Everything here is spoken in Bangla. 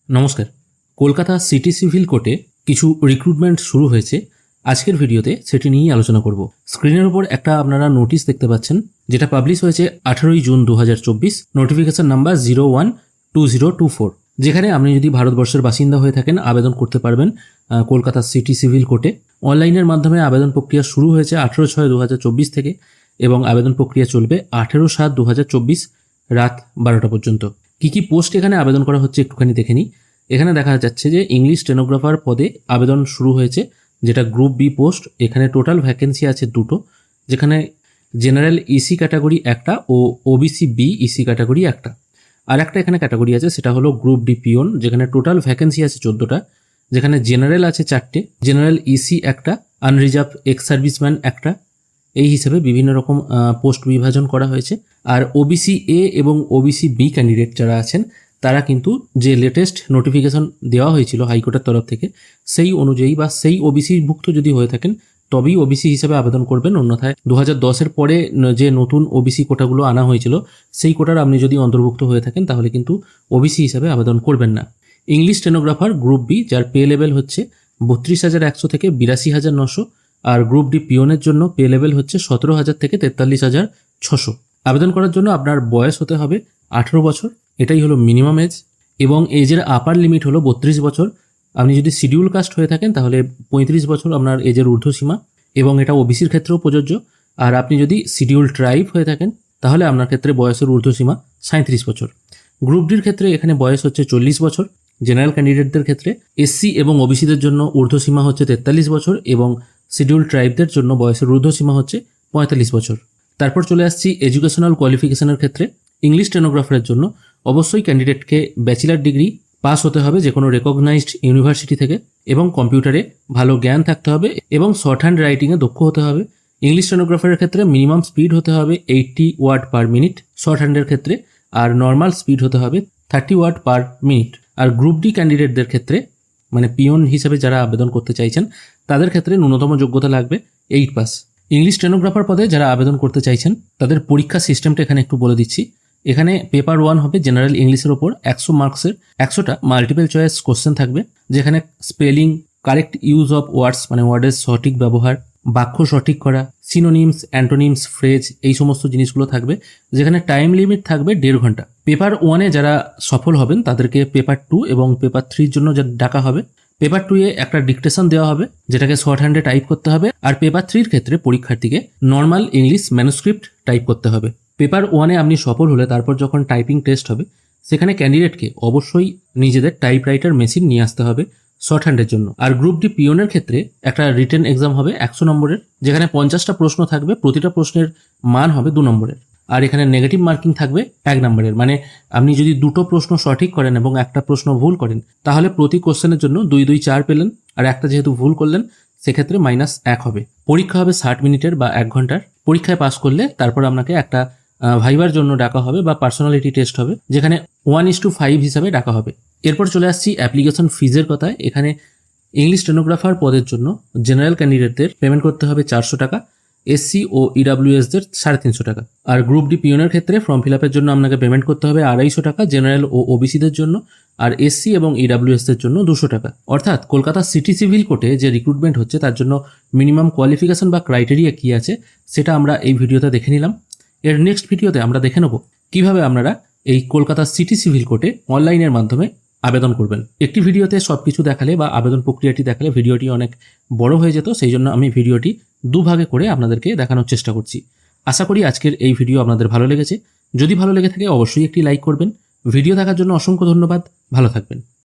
নমস্কার। কলকাতা সিটি সিভিল কোর্টে কিছু রিক্রুটমেন্ট শুরু হয়েছে। আজকের ভিডিওতে সেটি নিয়েই আলোচনা করব। স্ক্রিনের উপর একটা আপনারা নোটিশ দেখতে পাচ্ছেন, যেটা পাবলিশ হয়েছে 18ই জুন 2024, নোটিফিকেশন নাম্বার 012024, যেখানে আপনি যদি ভারতবর্ষের বাসিন্দা হয়ে থাকেন আবেদন করতে পারবেন কলকাতা সিটি সিভিল কোর্টে। অনলাইনের মাধ্যমে আবেদন প্রক্রিয়া শুরু হয়েছে 18/6/2024 থেকে এবং আবেদন প্রক্রিয়া চলবে 18/7/2024 রাত 12টা পর্যন্ত। কি পোস্ট এখানে আবেদন করা হচ্ছে একটুখানি দেখে নিই। এখানে দেখা যাচ্ছে যে ইংলিশ স্টেনোগ্রাফার পদে আবেদন শুরু হয়েছে, যেটা গ্রুপ বি পোস্ট। এখানে টোটাল ভ্যাকেন্সি আছে দুটো, যেখানে জেনারেল ইসি ক্যাটাগরি একটা ও ওবিসি বি ইসি ক্যাটাগরি একটা। আর একটা এখানে ক্যাটাগরি আছে, সেটা হলো গ্রুপ ডি পিওন, যেখানে টোটাল ভ্যাকেন্সি আছে 14টা, যেখানে জেনারেল আছে 4টে, জেনারেল ইসি একটা, আনরিজার্ভ এক্স সার্ভিসম্যান একটা। এই হিসেবে বিভিন্ন রকম পোস্ট বিভাজন করা হয়েছে। আর ওবিসি এ এবং ওবিসি বি ক্যান্ডিডেট যারা আছেন তারা কিন্তু যে লেটেস্ট নোটিফিকেশন দেওয়া হয়েছিল হাইকোর্টের তরফ থেকে সেই অনুযায়ী বা সেই ওবিসি ভুক্ত যদি হয়ে থাকেন তবেই ওবিসি হিসেবে আবেদন করবেন। অন্যথায় 2010-এর পরে যে নতুন ওবিসি কোটাগুলো আনা হয়েছিল সেই কোটার আপনি যদি অন্তর্ভুক্ত হয়ে থাকেন তাহলে কিন্তু ওবিসি হিসেবে আবেদন করবেন না। ইংলিশ স্টেনোগ্রাফার গ্রুপ বি, যার পে লেভেল হচ্ছে 32,100 থেকে 82,900, আর গ্রুপ ডি পিওনের জন্য পে লেভেল হচ্ছে 17,000 থেকে 43,600। আবেদন করার জন্য আপনার বয়স হতে হবে 18 বছর, এটাই হলো মিনিমাম এজ, এবং এজের আপার লিমিট হলো 32 বছর। আপনি যদি শিডিউল কাস্ট হয়ে থাকেন তাহলে 35 বছর আপনার এজের ঊর্ধ্বসীমা, এবং এটা ওবিসির ক্ষেত্রেও প্রযোজ্য। আর আপনি যদি শিডিউল ট্রাইব হয়ে থাকেন তাহলে আপনার ক্ষেত্রে বয়সের ঊর্ধ্বসীমা 37 বছর। গ্রুপ ডির ক্ষেত্রে এখানে বয়স হচ্ছে 40 বছর। জেনারেল ক্যান্ডিডেটদের ক্ষেত্রে এসসি এবং ওবিসিদের জন্য ঊর্ধ্বসীমা হচ্ছে 43 বছর এবং শিডিউল ট্রাইবদের জন্য বয়সের ঊর্ধ্বসীমা হচ্ছে 45 বছর। তারপর চলে আসছি এডুকেশনাল কোয়ালিফিকেশনের ক্ষেত্রে। ইংলিশ স্টেনোগ্রাফারের জন্য অবশ্যই ক্যান্ডিডেটকে ব্যাচেলার ডিগ্রি পাস হতে হবে যে কোনো রেকগনাইজড ইউনিভার্সিটি থেকে, এবং কম্পিউটারে ভালো জ্ঞান থাকতে হবে এবং শর্ট হ্যান্ড রাইটিংয়ে দক্ষ হতে হবে। ইংলিশ স্টেনোগ্রাফারের ক্ষেত্রে মিনিমাম স্পিড হতে হবে 80 ওয়ার্ড পার মিনিট শর্ট হ্যান্ডের ক্ষেত্রে, আর নর্মাল স্পিড হতে হবে 30 ওয়ার্ড পার মিনিট। আর গ্রুপ ডি ক্যান্ডিডেটদের ক্ষেত্রে, মানে পিওন হিসেবে যারা আবেদন করতে চাইছেন তাদের ক্ষেত্রে ন্যূনতম যোগ্যতা লাগবে 8 পাস। ইংলিশ স্টেনোগ্রাফার পদে যারা আবেদন করতে চাইছেন তাদের পরীক্ষা সিস্টেমটা এখানে একটু বলে দিচ্ছি। এখানে পেপার 1 হবে জেনারেল ইংলিশের ওপর 100 মার্কসের, 100টা মাল্টিপল চয়েস কোশ্চেন থাকবে, যেখানে spelling, correct use of words মানে ওয়ার্ডের সঠিক ব্যবহার, বাক্য সঠিক করা, সিনোনিমস, অ্যান্টোনিমস, ফ্রেজ, এই সমস্ত জিনিসগুলো থাকবে, যেখানে টাইম লিমিট থাকবে 1.5 ঘন্টা। পেপার 1-এ যারা সফল হবেন তাদেরকে পেপার 2 এবং পেপার 3-র জন্য যা ডাকা হবে। পেপার 2-এ একটা ডিকটেশন দেওয়া হবে যেটাকে শর্ট হ্যান্ডে টাইপ করতে হবে, আর পেপার 3-র ক্ষেত্রে পরীক্ষার্থীকে নর্মাল ইংলিশ ম্যানুস্ক্রিপ্ট টাইপ করতে হবে। পেপার 1-এ আপনি সফল হলে তারপর যখন টাইপিং টেস্ট হবে সেখানে ক্যান্ডিডেটকে অবশ্যই নিজেদের টাইপরাইটার মেশিন নিয়ে আসতে হবে শর্ট হ্যান্ডের জন্য। আর গ্রুপ ডি পিওনের ক্ষেত্রে একটা রিটেন এক্সাম হবে 100 নম্বরের, যেখানে 50টা প্রশ্ন থাকবে, প্রতিটা প্রশ্নের মান হবে 2 নম্বরের। আর এখানে নেগেটিভ মার্কিং থাকবে 1 নম্বরের, মানে আপনি যদি দুটো প্রশ্ন সঠিক করেন এবং একটা প্রশ্ন ভুল করেন তাহলে প্রতি কোশ্চেনের জন্য 2 2 4 পেলেন, আর একটা যেহেতু ভুল করলেন সেক্ষেত্রে -1 হবে। পরীক্ষা হবে 60 মিনিটের বা 1 ঘন্টার। পরীক্ষায় পাস করলে তারপর আপনাকে একটা ভাইবার জন্য ডাকা হবে বা পার্সোনালিটি টেস্ট হবে, যেখানে 1:5 হিসাবে ডাকা হবে। এরপর চলে আসছি অ্যাপ্লিকেশন ফিজের কথায়। এখানে ইংলিশ স্টেনোগ্রাফার পদের জন্য জেনারেল ক্যান্ডিডেটদের পেমেন্ট করতে হবে 400 টাকা, এসসি ও ইডাব্লিউএসদের 350 টাকা। আর গ্রুপ ডি পিওনের ক্ষেত্রে ফর্ম ফিল আপের জন্য আপনাকে পেমেন্ট করতে হবে 250 টাকা জেনারেল ও ওবিসিদের জন্য, আর এসসি এবং ইডাব্লিউএসদের জন্য 200 টাকা। অর্থাৎ কলকাতা সিটি সিভিল কোর্টে যে রিক্রুটমেন্ট হচ্ছে তার জন্য মিনিমাম কোয়ালিফিকেশন বা ক্রাইটেরিয়া কী আছে সেটা আমরা এই ভিডিওতে দেখে নিলাম। এর নেক্সট ভিডিওতে আমরা দেখে নেব কীভাবে আপনারা এই কলকাতা সিটি সিভিল কোর্টে অনলাইনের মাধ্যমে আবেদন করবেন। একটি ভিডিওতে সব কিছু দেখালে বা আবেদন প্রক্রিয়াটি দেখালে ভিডিওটি অনেক বড় হয়ে যেত, সেই জন্য আমি ভিডিওটি দুভাগে করে আপনাদেরকে দেখানোর চেষ্টা করছি। আশা করি আজকের এই ভিডিও আপনাদের ভালো লেগেছে। যদি ভালো লেগে থাকে অবশ্যই একটি লাইক করবেন। ভিডিও দেখার জন্য অসংখ্য ধন্যবাদ। ভালো থাকবেন।